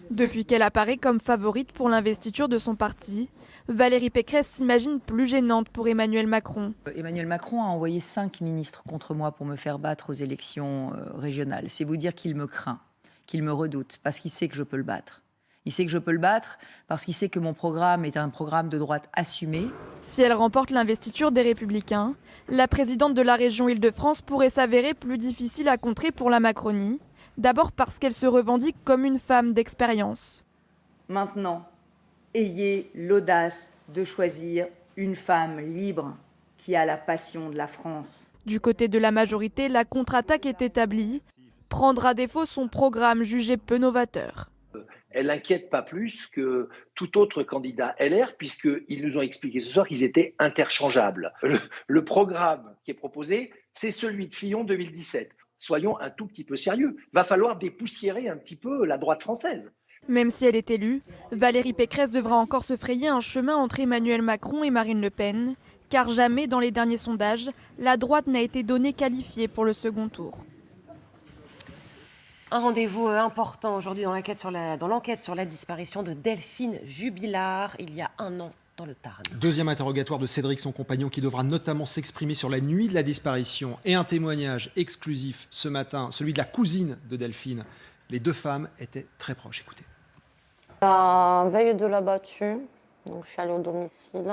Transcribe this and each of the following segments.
Depuis qu'elle apparaît comme favorite pour l'investiture de son parti, Valérie Pécresse s'imagine plus gênante pour Emmanuel Macron. Emmanuel Macron a envoyé 5 ministres contre moi pour me faire battre aux élections régionales. C'est vous dire qu'il me craint, qu'il me redoute, parce qu'il sait que je peux le battre. Il sait que je peux le battre parce qu'il sait que mon programme est un programme de droite assumé. Si elle remporte l'investiture des Républicains, la présidente de la région Île-de-France pourrait s'avérer plus difficile à contrer pour la Macronie. D'abord parce qu'elle se revendique comme une femme d'expérience. Maintenant, ayez l'audace de choisir une femme libre qui a la passion de la France. Du côté de la majorité, la contre-attaque est établie. Prendre à défaut son programme jugé peu novateur. Elle n'inquiète pas plus que tout autre candidat LR, puisqu'ils nous ont expliqué ce soir qu'ils étaient interchangeables. Le programme qui est proposé, c'est celui de Fillon 2017. Soyons un tout petit peu sérieux. Va falloir dépoussiérer un petit peu la droite française. Même si elle est élue, Valérie Pécresse devra encore se frayer un chemin entre Emmanuel Macron et Marine Le Pen, car jamais dans les derniers sondages, la droite n'a été donnée qualifiée pour le second tour. Un rendez-vous important aujourd'hui dans l'enquête sur la disparition de Delphine Jubilard il y a 1 an dans le Tarn. Deuxième interrogatoire de Cédric, son compagnon, qui devra notamment s'exprimer sur la nuit de la disparition. Et un témoignage exclusif ce matin, celui de la cousine de Delphine. Les 2 femmes étaient très proches. Écoutez. La veille de la battue, donc je suis allée au domicile.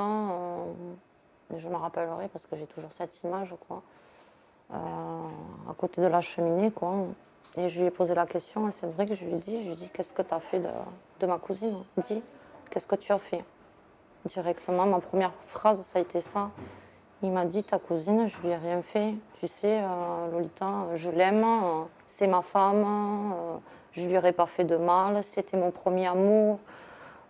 Je me rappellerai parce que j'ai toujours cette image, quoi. À côté de la cheminée, quoi. Et je lui ai posé la question à Cédric, je lui ai dit qu'est-ce que tu as fait de ma cousine? Dis, qu'est-ce que tu as fait? Directement, ma première phrase, ça a été ça. Il m'a dit, ta cousine, je lui ai rien fait. Tu sais, Lolita, je l'aime, c'est ma femme, je lui aurais pas fait de mal, c'était mon premier amour.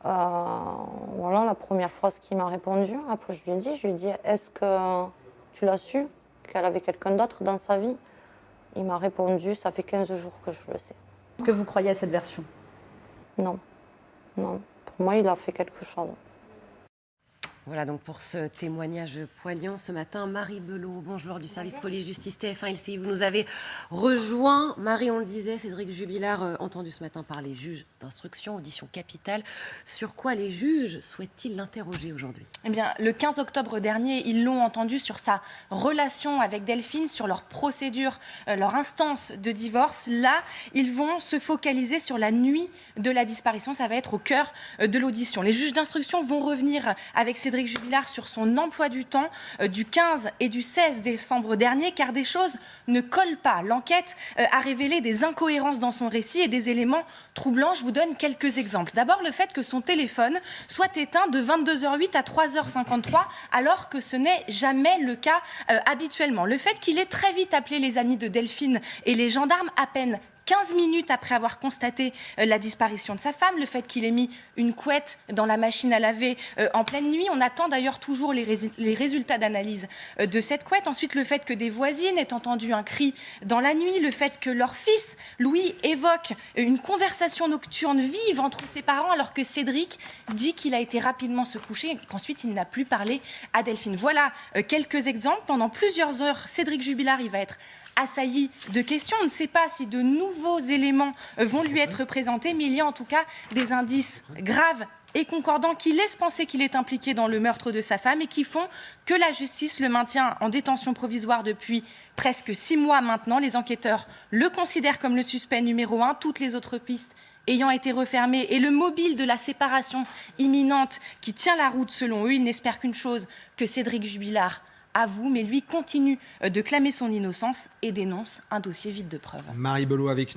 Voilà la première phrase qu'il m'a répondu. Après, je lui ai dit, est-ce que tu l'as su, qu'elle avait quelqu'un d'autre dans sa vie? Il m'a répondu, ça fait 15 jours que je le sais. Est-ce que vous croyez à cette version? Non, non. Pour moi, il a fait quelque chose. Voilà donc pour ce témoignage poignant ce matin. Marie Belot, bonjour, du service police-justice TF1 LCI. Vous nous avez rejoint. Marie, on le disait, Cédric Jubilard, entendu ce matin par les juges d'instruction, audition capitale. Sur quoi les juges souhaitent-ils l'interroger aujourd'hui? Eh bien, le 15 octobre dernier, ils l'ont entendu sur sa relation avec Delphine, sur leur procédure, leur instance de divorce. Là, ils vont se focaliser sur la nuit de la disparition. Ça va être au cœur de l'audition. Les juges d'instruction vont revenir avec Cédric Jubilard sur son emploi du temps du 15 et du 16 décembre dernier, car des choses ne collent pas. L'enquête a révélé des incohérences dans son récit et des éléments troublants. Je vous donne quelques exemples. D'abord, le fait que son téléphone soit éteint de 22h08 à 3h53, alors que ce n'est jamais le cas habituellement. Le fait qu'il ait très vite appelé les amis de Delphine et les gendarmes à peine 15 minutes après avoir constaté la disparition de sa femme, le fait qu'il ait mis une couette dans la machine à laver en pleine nuit. On attend d'ailleurs toujours les résultats d'analyse de cette couette. Ensuite, le fait que des voisines aient entendu un cri dans la nuit, le fait que leur fils, Louis, évoque une conversation nocturne vive entre ses parents, alors que Cédric dit qu'il a été rapidement se coucher et qu'ensuite il n'a plus parlé à Delphine. Voilà quelques exemples. Pendant plusieurs heures, Cédric Jubilard, il va être assailli de questions. On ne sait pas si de nouveaux éléments vont lui être présentés, mais il y a en tout cas des indices graves et concordants qui laissent penser qu'il est impliqué dans le meurtre de sa femme et qui font que la justice le maintient en détention provisoire depuis presque 6 mois maintenant. Les enquêteurs le considèrent comme le suspect numéro 1. Toutes les autres pistes ayant été refermées et le mobile de la séparation imminente qui tient la route selon eux, ils n'espèrent qu'une chose, que Cédric Jubilard avoue, mais lui continue de clamer son innocence et dénonce un dossier vide de preuves. Marie Belot avec nous.